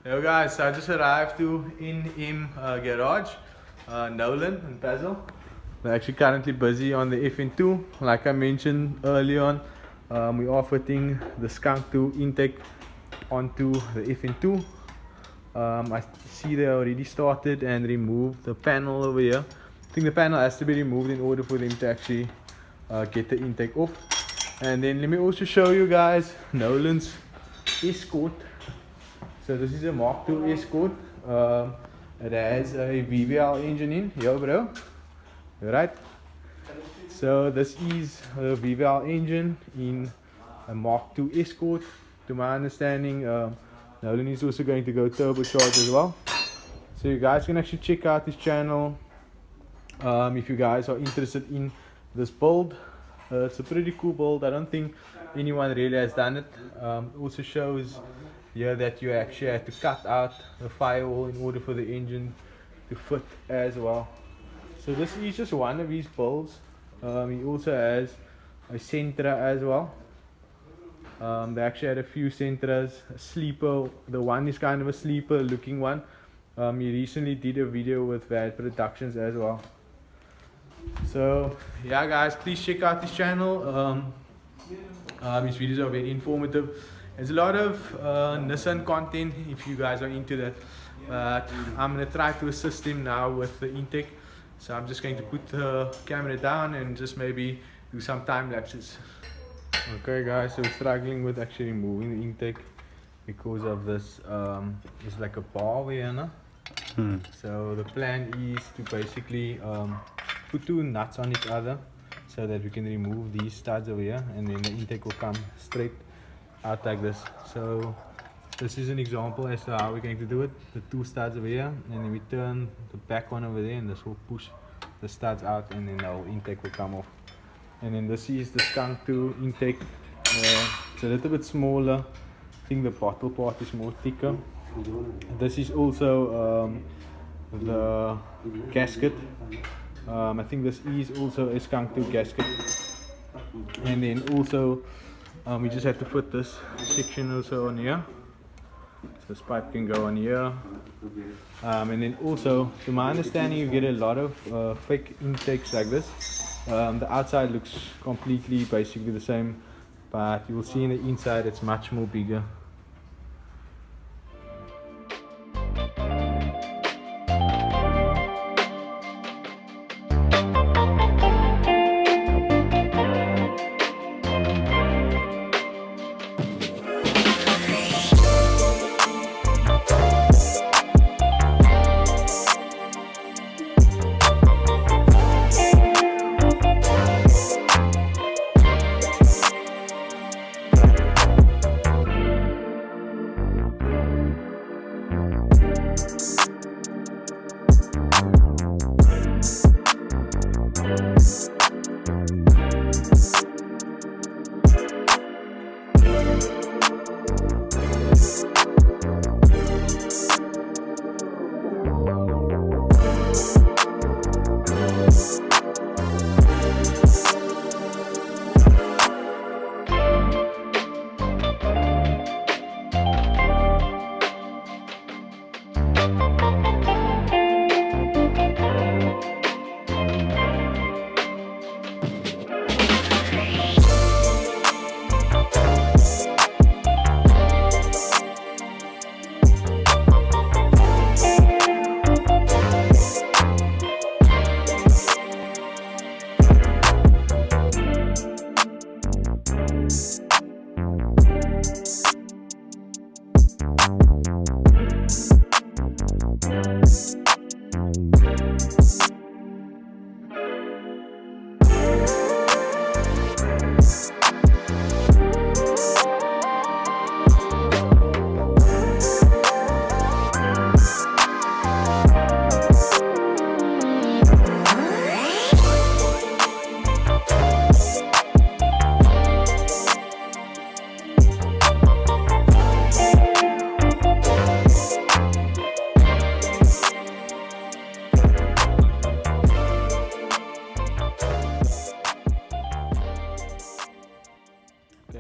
Yo guys, so I just arrived to in garage, Nolan and Basil. They're actually currently busy on the FN2. Like I mentioned early on, we are fitting the Skunk 2 intake onto the FN2. I see they already started and removed the panel over here. I think the panel has to be removed in order for them to actually get the intake off. And then let me also show you guys NOLAN'S ESCORT. So this is a Mark II ESCORT. It has a VVL engine in. Yo bro, right? So this is a VVL engine in a Mark II ESCORT. To my understanding, Nolan is also going to go turbocharged as well. So you guys can actually check out his channel if you guys are interested in this build. It's a pretty cool build. I don't think anyone really has done it. Also shows here that you actually had to cut out the firewall in order for the engine to fit as well. So this is just one of his builds. He also has a Sentra as well. They actually had a few Sentras, a sleeper. The one is kind of a sleeper looking one. He recently did a video with VAD Productions as well. So yeah guys, please check out this channel. His videos are very informative. There's a lot of Nissan content if you guys are into that. But I'm going to try to assist him now with the intake. So I'm just going to put the camera down and just maybe do some time lapses. Okay guys, so we're struggling with actually removing the intake because of this, it's like a bar here, no? So the plan is to basically put two nuts on each other so that we can remove these studs over here, and then the intake will come straight out like this. So this is an example as to how we're going to do it. The two studs over here, and then we turn the back one over there, and this will push the studs out, and then our intake will come off. And then this is the Skunk 2 intake. It's a little bit smaller. I think the bottle part is more thicker. This is also the gasket. I think this is also a Skunk 2 gasket. And then also we just have to put this section also on here. So this pipe can go on here. And then also, to my understanding, you get a lot of fake intakes like this. The outside looks completely basically the same, but you will see in the inside it's much more bigger.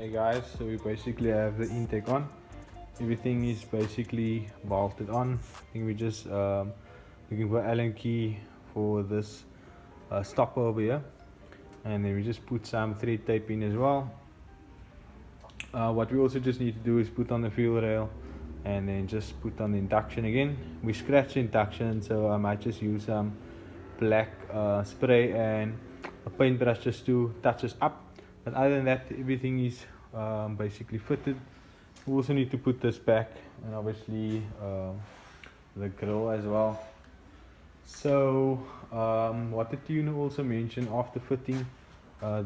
Okay guys, so we basically have the intake on. everything is basically bolted on. I think we're just looking for Allen key for this stopper over here, and then we just put some thread tape in as well. What we also just need to do is put on the fuel rail and then just put on the induction again. We scratched the induction, so I might just use some black spray and a paintbrush just to touch this up. But other than that, everything is basically fitted. We also need to put this back, and obviously the grill as well. So what the tuner also mentioned after fitting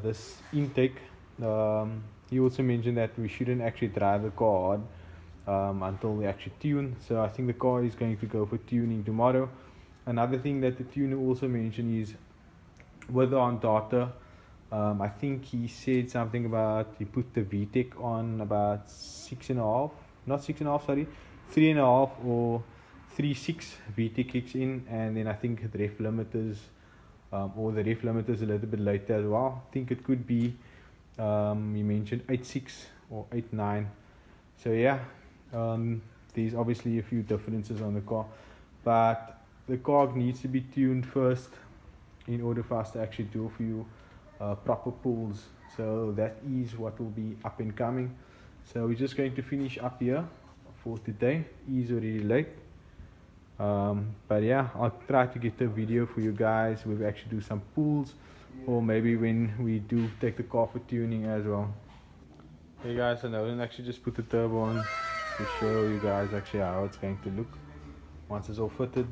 this intake, he also mentioned that we shouldn't actually drive the car hard until we actually tune. So I think the car is going to go for tuning tomorrow. Another thing that the tuner also mentioned is with on data, I think he said something about he put the VTEC on about 6.5, not 6.5, sorry, 3.5 or 3.6 VTEC kicks in, and then I think the ref limiters or the ref limiters a little bit later as well. I think it could be he mentioned 8.6 or 8.9. So yeah, there's obviously a few differences on the car, but the car needs to be tuned first in order for us to actually do a few proper pulls. So that is what will be up and coming. So we're just going to finish up here for today. It's already late, but yeah, I'll try to get a video for you guys where we actually do some pulls, or maybe when we do take the car for tuning as well. Hey guys, so Nolan actually just put the turbo on to show you guys actually how it's going to look once it's all fitted.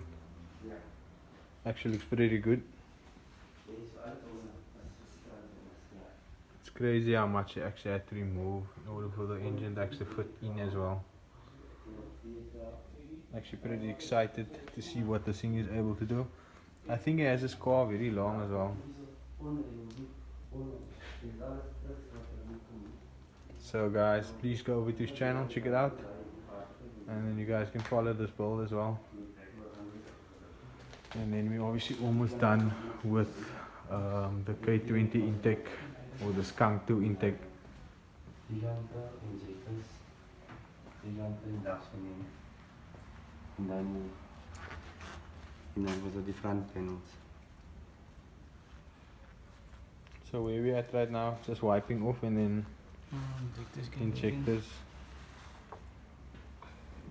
Actually looks pretty good. It's crazy how much I actually had to remove in order for the engine to actually fit in as well. Actually pretty excited to see what this thing is able to do. I think it has this car very long as well. So guys, please go over to his channel, check it out, and then you guys can follow this build as well. And then we're obviously almost done with the K20 intake or the Skunk 2 intake. And then was the front panels. So where we at right now, just wiping off and then injectors.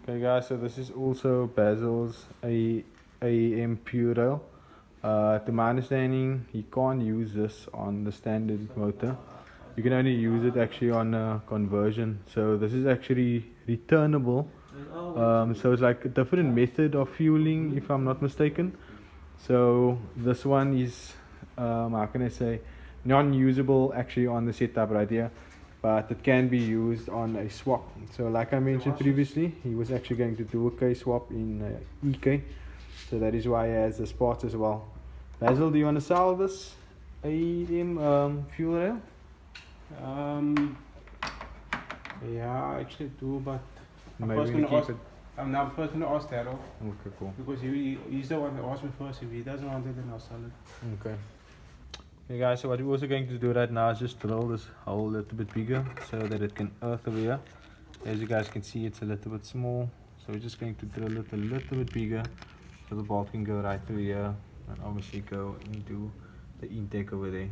Okay guys, so this is also Basil's AEM pure rail. To my understanding, you can't use this on the standard motor. You can only use it actually on a conversion. So this is actually returnable. So it's like a different method of fueling, if I'm not mistaken. So this one is, how can I say, non-usable actually on the setup right here, but it can be used on a swap. So like I mentioned previously, he was actually going to do a K swap in EK. So that is why he has the spots as well. Basil, do you want to sell this AEM fuel rail? Yeah, I actually do, but I'm Maybe first we going to keep ask. it. I'm now first going to ask Daryl, Okay, cool. because he's the one that asked me first. If he doesn't want it, then I'll sell it. Okay. Okay guys, so what we're also going to do right now is just drill this hole a little bit bigger so that it can earth over here. As you guys can see, it's a little bit small, so we're just going to drill it a little bit bigger so the bolt can go right through here and obviously go into the intake over there.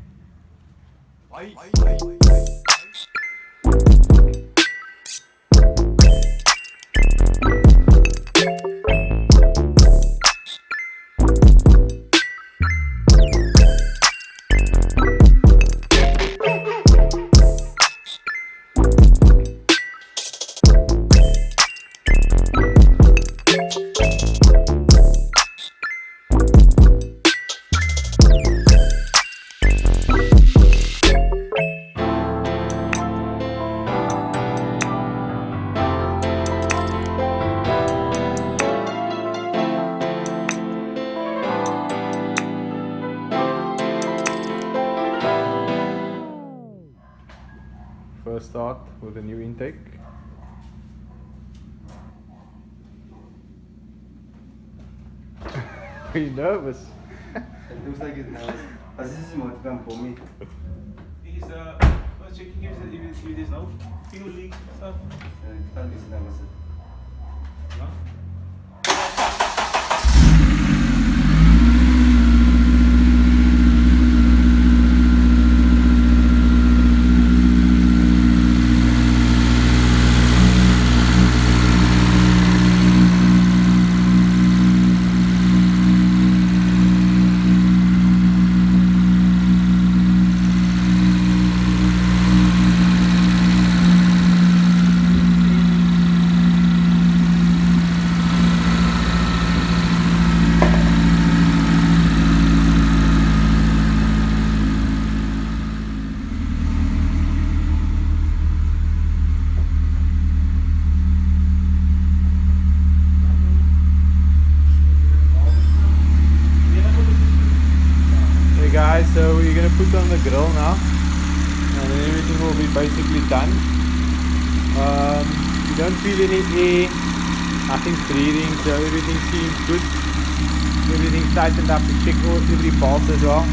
First start with a new intake. Are you nervous? It looks like it's nervous. But this is what come for me. He's first checking if there's no fuel leak stuff. Can't be nervous. Guys, so we're gonna put on the grill now, and then everything will be basically done. You don't feel any air, nothing's breathing, so everything seems good. Everything's tightened up. We check every bolt as well,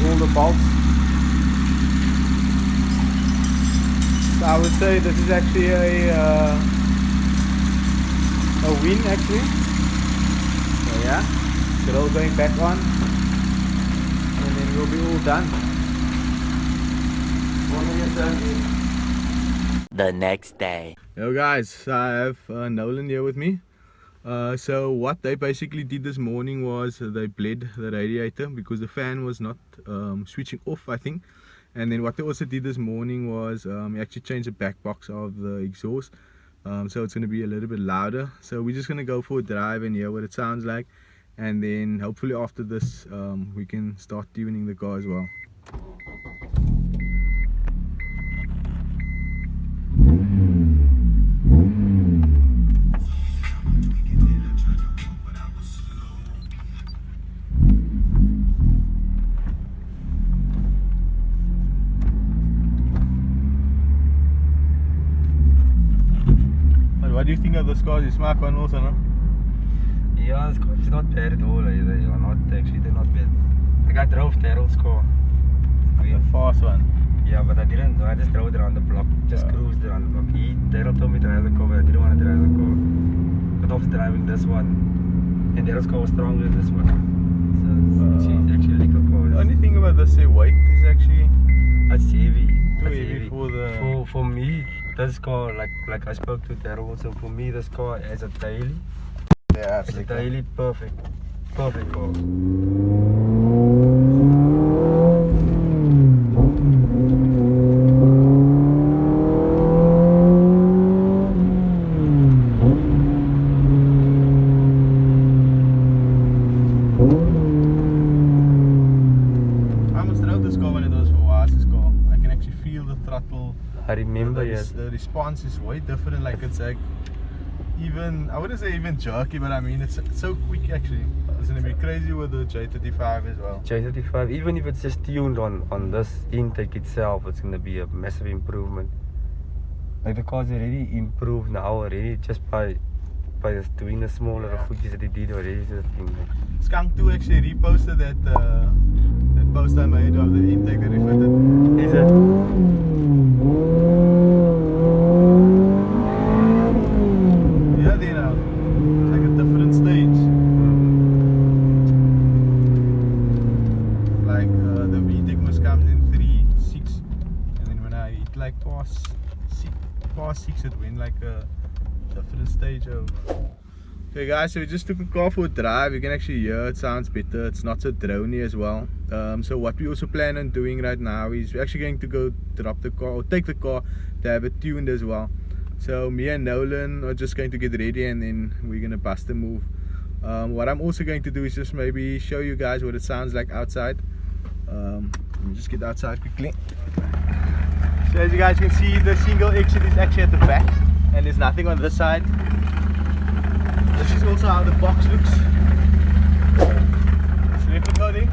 all the bolts. So I would say this is actually a win actually. So yeah, grill going back on. And then we'll be all done. The next day. Yo guys, I have Nolan here with me. So what they basically did this morning was they bled the radiator because the fan was not switching off, I think. And then what they also did this morning was actually changed the back box of the exhaust. So it's going to be a little bit louder. So we're just going to go for a drive and hear what it sounds like. And then hopefully after this we can start tuning the car as well. But what do you think of this car? You smart one also, no? Yeah, it's not bad at all. They're not bad. Like I drove Daryl's car. The fast one. Yeah, but I didn't. I just drove it around the block. Just cruised around the block. Daryl told me to drive the car, but I didn't want to drive the car. But I was driving this one, and Daryl's car was stronger than this one. So it's actually like a car. The only thing about this weight is actually It's heavy. too It's heavy for the. For me, this car, like I spoke to Daryl also. For me, this car as a daily. Yeah, It's a daily perfect car. I almost drove this car when it was for Oasis car. I can actually feel the throttle. I remember, The response is way different. Like it's like even, I wouldn't say even jerky, but I mean it's so quick actually. It's gonna be crazy with the J35 as well. J35, even if it's just tuned on this intake itself, it's gonna be a massive improvement. Like the car's already improved now already just by just doing the smaller footjes that he did already. So Skunk 2 actually reposted that post I made of the intake that we fitted. is it? Yeah, they know. It's like a different stage. Like the VTEC must comes in 3.6, and then when I hit like past 6, it went like a different stage over. Okay guys, so we just took the car for a drive. You can actually hear it sounds better. It's not so drony as well. So what we also plan on doing right now is we're actually going to go drop the car or take the car to have it tuned as well. So me and Nolan are just going to get ready and then we're going to bust the move. What I'm also going to do is just maybe show you guys what it sounds like outside. Let me just get outside quickly. So as you guys can see, the single exit is actually at the back and there's nothing on this side. This is also how the box looks. So if we go there.